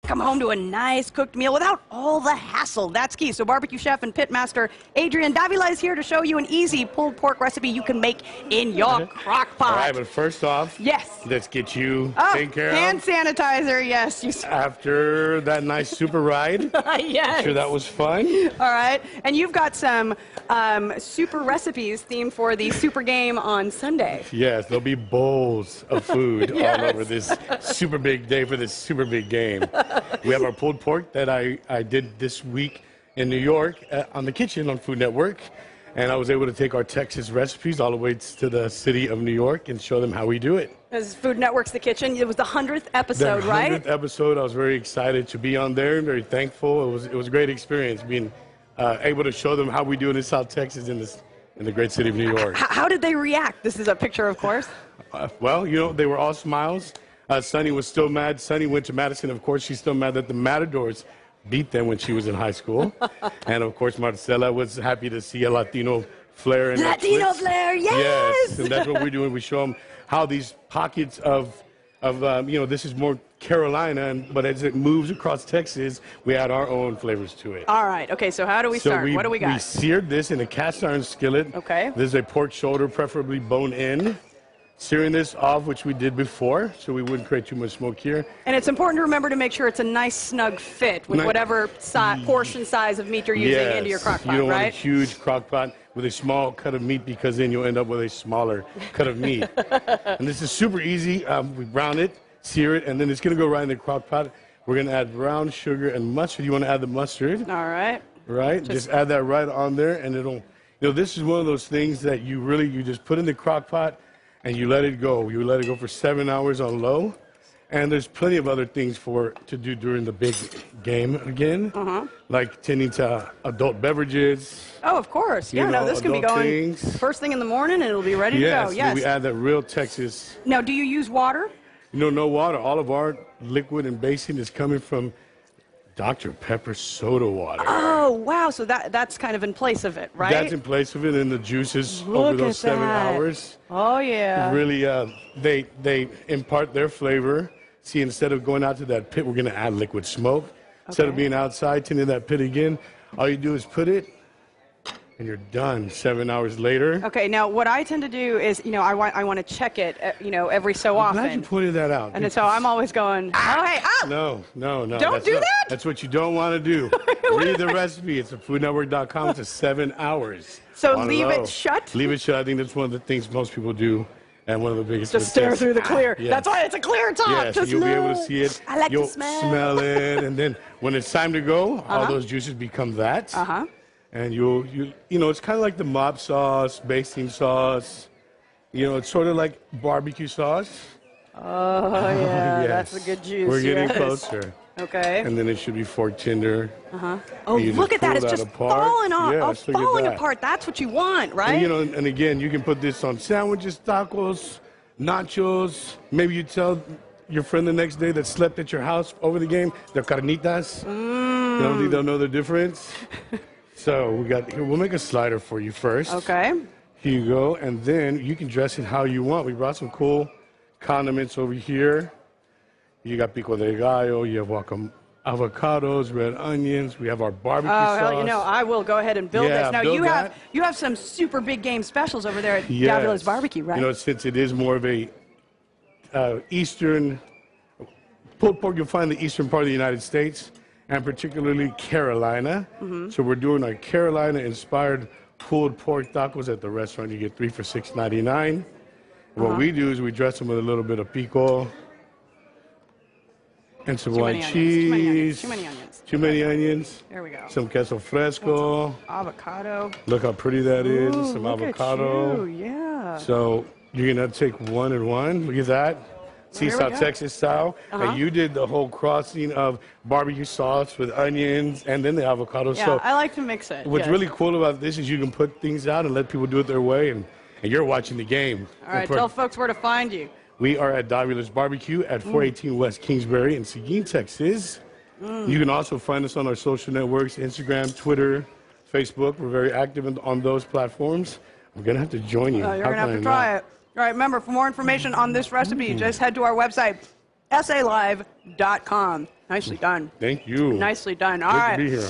come home to a nice cooked meal without all the hassle. That's key. So barbecue chef and pit master Adrian Davila is here to show you an easy pulled pork recipe you can make in your crock pot. All right, but first off, yes, let's get you taken care hand of. sanitizer, yes. After that nice super ride. Yes. I'm sure that was fun. All right, and you've got some super recipes themed for the super game on Sunday. Yes, there'll be bowls of food all over this super big day for this super big game. We have our pulled pork that I did this week in New York on the kitchen on Food Network. And I was able to take our Texas recipes all the way to the city of New York and show them how we do it. As Food Network's The Kitchen, it was the 100th episode, right? The 100th episode. I was very excited to be on there and very thankful. It was a great experience being able to show them how we do it in South Texas in the great city of New York. How did they react? This is a picture, of course. Well, you know, they were all smiles. Sunny was still mad. Sunny went to Madison. Of course, she's still mad that the Matadors beat them when she was in high school. And, of course, Marcela was happy to see a Latino flair. In Latino flair, yes! Yes, and that's what we're doing. We show them how these pockets of you know, this is more Carolina, but as it moves across Texas, we add our own flavors to it. All right. Okay, so how do we start? What do we got? We seared this in a cast iron skillet. Okay. This is a pork shoulder, preferably bone-in. Searing this off, which we did before, so we wouldn't create too much smoke here. And it's important to remember to make sure it's a nice, snug fit with whatever portion size of meat you're using into your crock pot, you don't right? want a huge crock pot with a small cut of meat because then you'll end up with a smaller cut of meat. And this is super easy. We brown it, sear it, and then it's going to go right in the crock pot. We're going to add brown sugar and mustard. You want to add the mustard? All right. Right? Just add that right on there, and it'll, you know, this is one of those things that you just put in the crock pot, and you let it go. You let it go for 7 hours on low. And there's plenty of other things to do during the big game again, like tending to adult beverages. Oh, of course. Yeah, no, this can be going first thing in the morning, and it'll be ready to go. Yes. We add that real Texas. Now, do you use water? No water. All of our liquid and basing is coming from Dr. Pepper soda water. Oh, wow. So that's kind of in place of it, right? That's in place of it, and the juices over those 7 hours. Oh, yeah. Really, they impart their flavor. See, instead of going out to that pit, we're going to add liquid smoke. Instead of being outside, tending that pit again, all you do is put it, and you're done 7 hours later. Okay, now what I tend to do is, you know, I want to check it, you know, every so often. I'm glad you pointed that out. And so I'm always going, oh, hey, oh! No. Don't do that! That's what you don't want to do. Read the recipe. It's at foodnetwork.com. It's 7 hours. So leave it shut? Leave it shut. I think that's one of the things most people do. And one of the biggest just stare through the clear. Yes. That's why it's a clear top. Yes, just you'll be able to see it. I like you'll to smell it, and then when it's time to go, all those juices become that. And you know, it's kind of like the mob sauce, basting sauce. You know, it's sort of like barbecue sauce. Oh yeah, that's a good juice. We're getting closer. Okay. And then it should be fork tender. Oh, look at that. It's just falling off. Yes, falling apart. That's what you want, right? And, you know, and again, you can put this on sandwiches, tacos, nachos. Maybe you tell your friend the next day that slept at your house over the game, they're carnitas. You don't think they'll know the difference? So we'll make a slider for you first. Okay. Here you go. And then you can dress it how you want. We brought some cool condiments over here. You got pico de gallo, you have avocados, red onions. We have our barbecue sauce. Oh, hell, you know, I will go ahead and build this. Now, you have some super big game specials over there at Davila's Barbecue, right? You know, since it is more of a eastern pulled pork, you'll find the eastern part of the United States, and particularly Carolina. So we're doing our Carolina-inspired pulled pork tacos at the restaurant. You get 3 for $6.99. What we do is we dress them with a little bit of pico, and some white cheese. Too many onions. Too many onions. There we go. Some queso fresco. Avocado. Look how pretty that is. Ooh, some look avocado. At you. Yeah. So you're going to take one and one. Look at that. See, South Texas style. And you did the whole crossing of barbecue sauce with onions and then the avocado. Yeah, so I like to mix it. What's really cool about this is you can put things out and let people do it their way, and you're watching the game. All right, tell folks where to find you. We are at Davila's Barbecue at 418 West Kingsbury in Seguin, Texas. You can also find us on our social networks, Instagram, Twitter, Facebook. We're very active on those platforms. I'm going to have to join you. You're going to have to try it. All right, remember, for more information on this recipe, just head to our website, salive.com. Nicely done. Thank you. Nicely done. All Good right. to be here.